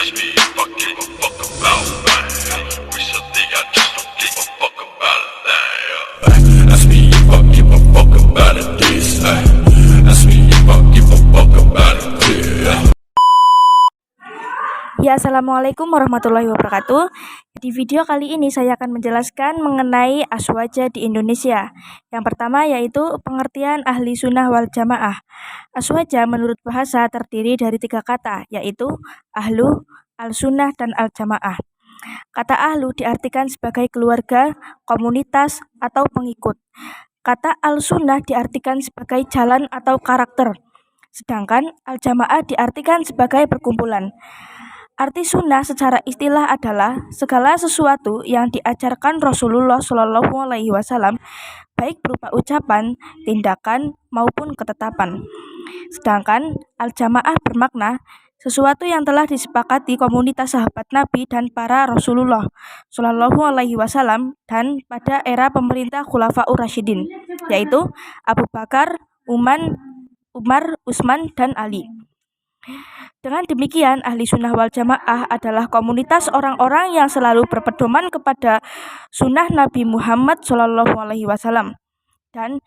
ask me if I give a fuck about that. Recently I just don't give a fuck about a thing. Ask me if I give a fuck about it this. Ask me if I give a fuck about it this. Ya, Assalamualaikum warahmatullahi wabarakatuh. Di video kali ini saya akan menjelaskan mengenai aswaja di Indonesia. Yang pertama yaitu pengertian ahli sunnah wal jamaah. Aswaja menurut bahasa terdiri dari 3 kata, yaitu ahlu, al-sunnah, dan al-jamaah. Kata ahlu diartikan sebagai keluarga, komunitas, atau pengikut. Kata al-sunnah diartikan sebagai jalan atau karakter. Sedangkan al-jamaah diartikan sebagai perkumpulan. Arti sunnah secara istilah adalah segala sesuatu yang diajarkan Rasulullah SAW, baik berupa ucapan, tindakan, maupun ketetapan. Sedangkan al-jamaah bermakna sesuatu yang telah disepakati komunitas sahabat Nabi dan para Rasulullah SAW dan pada era pemerintah Khulafaur Rasyidin, yaitu Abu Bakar, Umar, Utsman, dan Ali. Dengan demikian, ahli sunnah wal jamaah adalah komunitas orang-orang yang selalu berpedoman kepada sunnah Nabi Muhammad SAW dan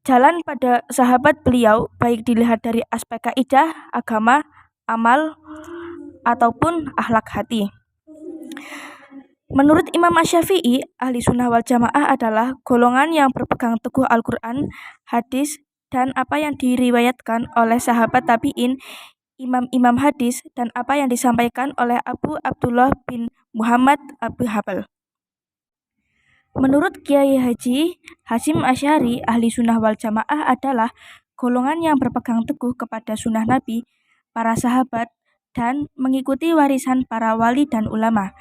jalan pada sahabat beliau, baik dilihat dari aspek kaidah, agama, amal, ataupun akhlak hati. Menurut Imam Asy-Syafi'i, ahli sunnah wal jamaah adalah golongan yang berpegang teguh Al-Quran, hadis, dan apa yang diriwayatkan oleh sahabat tabi'in, imam-imam hadis, dan apa yang disampaikan oleh Abu Abdullah bin Muhammad Abu Hambal. Menurut Kiai Haji Hasyim Asy'ari, ahli sunnah wal jamaah adalah golongan yang berpegang teguh kepada sunnah Nabi, para sahabat, dan mengikuti warisan para wali dan ulama.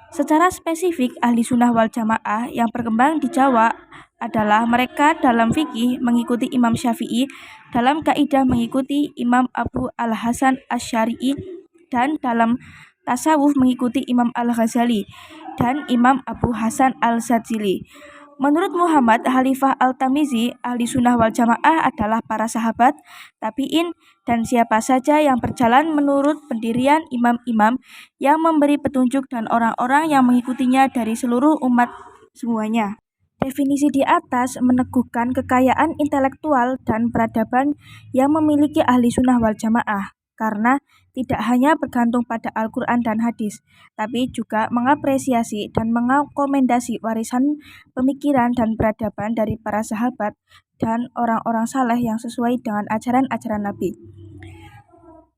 Secara spesifik, ahli sunnah wal jamaah yang berkembang di Jawa adalah mereka dalam fikih mengikuti Imam Syafi'i, dalam kaidah mengikuti Imam Abu al-Hasan Asy-Syari'i, dan dalam tasawuf mengikuti Imam Al-Ghazali dan Imam Abu Hasan Al-Sadzili. Menurut Muhammad Khalifah Al-Tamizi, ahli sunnah wal jamaah adalah para sahabat, tabi'in, dan siapa saja yang berjalan menurut pendirian imam-imam yang memberi petunjuk dan orang-orang yang mengikutinya dari seluruh umat semuanya. Definisi di atas meneguhkan kekayaan intelektual dan peradaban yang memiliki ahli sunnah wal jamaah, karena tidak hanya bergantung pada Al-Quran dan hadis, tapi juga mengapresiasi dan mengakomendasi warisan pemikiran dan peradaban dari para sahabat dan orang-orang saleh yang sesuai dengan ajaran-ajaran Nabi.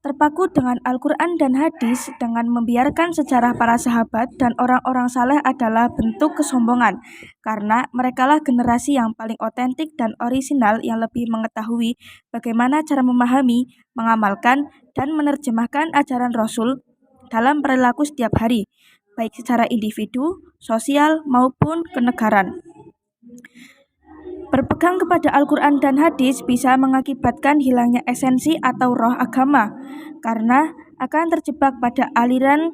Terpaku dengan Al-Quran dan hadis dengan membiarkan sejarah para sahabat dan orang-orang saleh adalah bentuk kesombongan, karena merekalah generasi yang paling otentik dan orisinal yang lebih mengetahui bagaimana cara memahami, mengamalkan, dan menerjemahkan ajaran Rasul dalam perilaku setiap hari, baik secara individu, sosial, maupun kenegaraan. Berpegang kepada Al-Quran dan hadis bisa mengakibatkan hilangnya esensi atau roh agama, karena akan terjebak pada aliran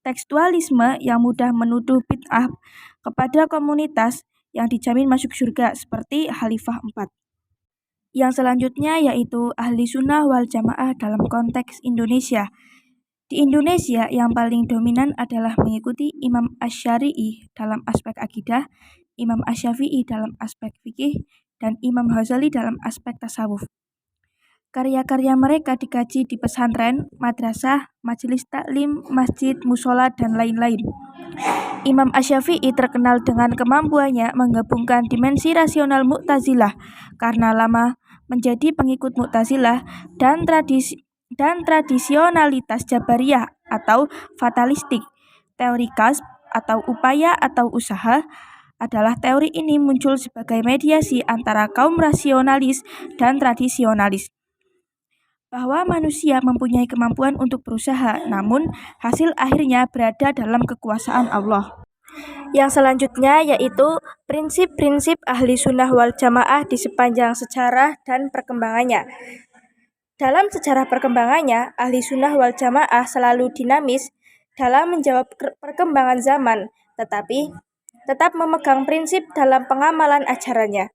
tekstualisme yang mudah menuduh bid'ah kepada komunitas yang dijamin masuk surga seperti Khalifah 4. Yang selanjutnya yaitu ahli sunnah wal jamaah dalam konteks Indonesia. Di Indonesia yang paling dominan adalah mengikuti Imam Asy-Syari'i dalam aspek akidah, Imam Asy-Syafi'i dalam aspek fikih, dan Imam Ghazali dalam aspek tasawuf. Karya-karya mereka dikaji di pesantren, madrasah, majelis taklim, masjid, musola, dan lain-lain. Imam Asy-Syafi'i terkenal dengan kemampuannya menggabungkan dimensi rasional Mu'tazilah karena lama menjadi pengikut Mu'tazilah dan tradisionalitas Jabariyah atau fatalistik. Teori kasb atau upaya atau usaha adalah teori ini muncul sebagai mediasi antara kaum rasionalis dan tradisionalis, bahwa manusia mempunyai kemampuan untuk berusaha, namun hasil akhirnya berada dalam kekuasaan Allah. Yang selanjutnya yaitu prinsip-prinsip ahli sunnah wal jamaah di sepanjang sejarah dan perkembangannya. Dalam sejarah perkembangannya, ahli sunnah wal jamaah selalu dinamis dalam menjawab perkembangan zaman, tetapi tetap memegang prinsip dalam pengamalan ajarannya.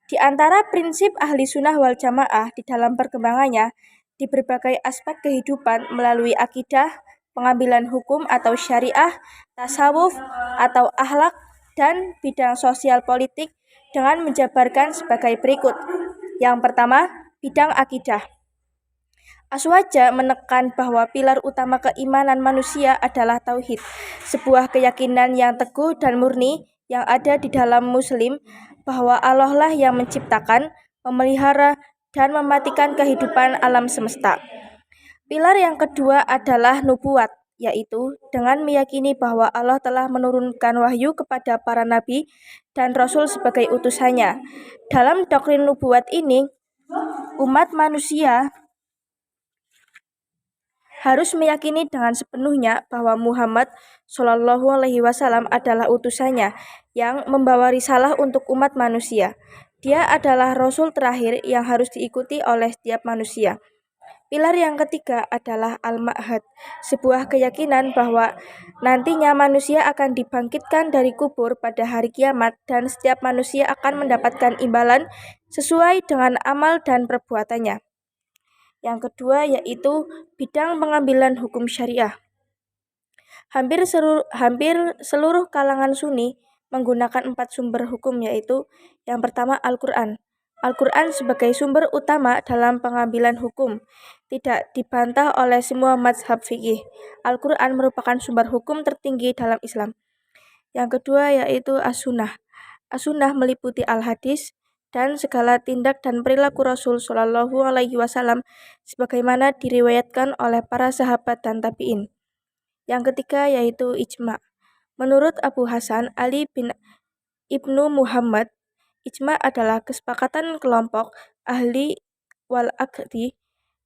Di antara prinsip ahli sunnah wal jamaah di dalam perkembangannya, di berbagai aspek kehidupan melalui akidah, pengambilan hukum atau syariah, tasawuf atau akhlak, dan bidang sosial politik dengan menjabarkan sebagai berikut. Yang pertama, bidang akidah. Aswaja menekan bahwa pilar utama keimanan manusia adalah tauhid, sebuah keyakinan yang teguh dan murni yang ada di dalam muslim bahwa Allah lah yang menciptakan, memelihara, dan mematikan kehidupan alam semesta. Pilar yang kedua adalah nubuat, yaitu dengan meyakini bahwa Allah telah menurunkan wahyu kepada para nabi dan rasul sebagai utusannya. Dalam doktrin nubuat ini, umat manusia harus meyakini dengan sepenuhnya bahwa Muhammad SAW adalah utusannya yang membawa risalah untuk umat manusia. Dia adalah rasul terakhir yang harus diikuti oleh setiap manusia. Pilar yang ketiga adalah al-ma'had, sebuah keyakinan bahwa nantinya manusia akan dibangkitkan dari kubur pada hari kiamat dan setiap manusia akan mendapatkan imbalan sesuai dengan amal dan perbuatannya. Yang kedua yaitu bidang pengambilan hukum syariah. Hampir seluruh kalangan Sunni menggunakan 4 sumber hukum, yaitu yang pertama Al-Quran. Al-Quran sebagai sumber utama dalam pengambilan hukum tidak dibantah oleh semua mazhab fikih. Al-Quran merupakan sumber hukum tertinggi dalam Islam. Yang kedua yaitu As-Sunnah. As-Sunnah meliputi Al-Hadis dan segala tindak dan perilaku Rasul Shallallahu Alaihi Wasallam sebagaimana diriwayatkan oleh para sahabat dan tabi'in. Yang ketiga yaitu ijma. Menurut Abu Hasan Ali bin Ibnu Muhammad, ijma adalah kesepakatan kelompok ahli wal aqdi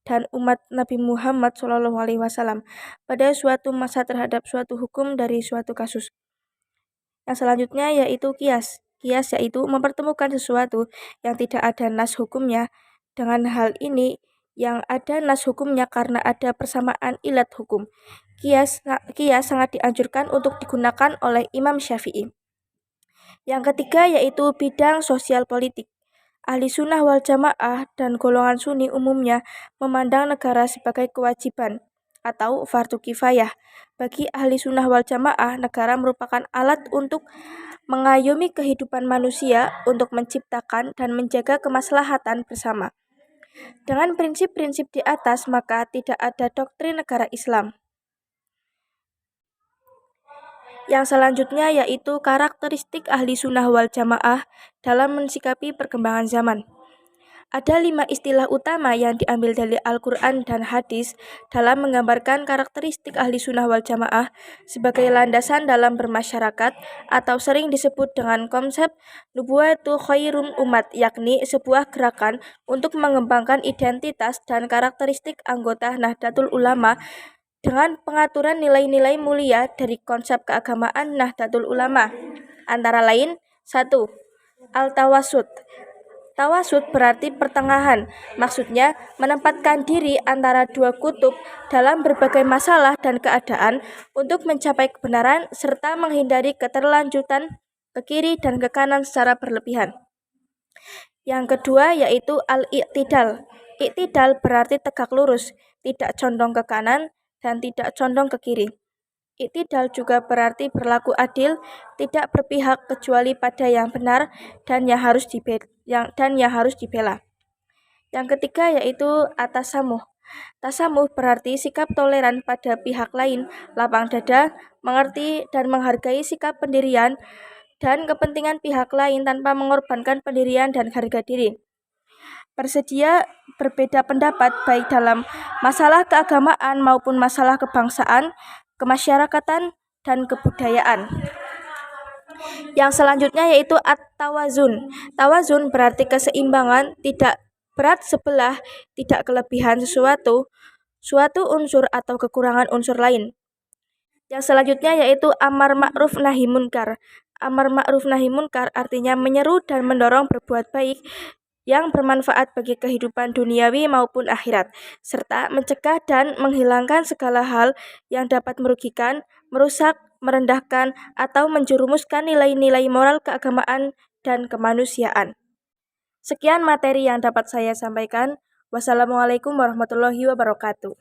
dan umat Nabi Muhammad Shallallahu Alaihi Wasallam pada suatu masa terhadap suatu hukum dari suatu kasus. Yang selanjutnya yaitu kias. Kias yaitu mempertemukan sesuatu yang tidak ada nas hukumnya dengan hal ini yang ada nas hukumnya karena ada persamaan ilat hukum. Kias sangat dianjurkan untuk digunakan oleh Imam Syafi'i. Yang ketiga yaitu bidang sosial politik. Ahli sunnah wal jamaah dan golongan sunni umumnya memandang negara sebagai kewajiban atau fardu kifayah. Bagi ahli sunnah wal jamaah, negara merupakan alat untuk mengayomi kehidupan manusia untuk menciptakan dan menjaga kemaslahatan bersama. Dengan prinsip-prinsip di atas, maka tidak ada doktrin negara Islam. Yang selanjutnya yaitu karakteristik ahli sunnah wal jamaah dalam mensikapi perkembangan zaman. Ada 5 istilah utama yang diambil dari Al-Quran dan hadis dalam menggambarkan karakteristik ahli sunnah wal jamaah sebagai landasan dalam bermasyarakat atau sering disebut dengan konsep nubuwatu khairum umat, yakni sebuah gerakan untuk mengembangkan identitas dan karakteristik anggota Nahdlatul Ulama dengan pengaturan nilai-nilai mulia dari konsep keagamaan Nahdlatul Ulama. Antara lain, 1. Al-Tawasud. Tawasud berarti pertengahan, maksudnya menempatkan diri antara dua kutub dalam berbagai masalah dan keadaan untuk mencapai kebenaran serta menghindari keterlanjutan ke kiri dan ke kanan secara berlebihan. Yang kedua yaitu al-i'tidal. I'tidal berarti tegak lurus, tidak condong ke kanan dan tidak condong ke kiri. I'tidal juga berarti berlaku adil, tidak berpihak kecuali pada yang benar dan yang harus dibela. Yang ketiga yaitu at-tasamuh. Tasamuh berarti sikap toleran pada pihak lain, lapang dada, mengerti dan menghargai sikap pendirian dan kepentingan pihak lain tanpa mengorbankan pendirian dan harga diri. Bersedia berbeda pendapat baik dalam masalah keagamaan maupun masalah kebangsaan, kemasyarakatan, dan kebudayaan. Yang selanjutnya yaitu at-tawazun. Tawazun berarti keseimbangan, tidak berat sebelah, tidak kelebihan suatu unsur atau kekurangan unsur lain. Yang selanjutnya yaitu amar ma'ruf nahi munkar. Amar ma'ruf nahi munkar artinya menyeru dan mendorong berbuat baik yang bermanfaat bagi kehidupan duniawi maupun akhirat, serta mencegah dan menghilangkan segala hal yang dapat merugikan, merusak, merendahkan, atau menjerumuskan nilai-nilai moral keagamaan dan kemanusiaan. Sekian materi yang dapat saya sampaikan. Wassalamualaikum warahmatullahi wabarakatuh.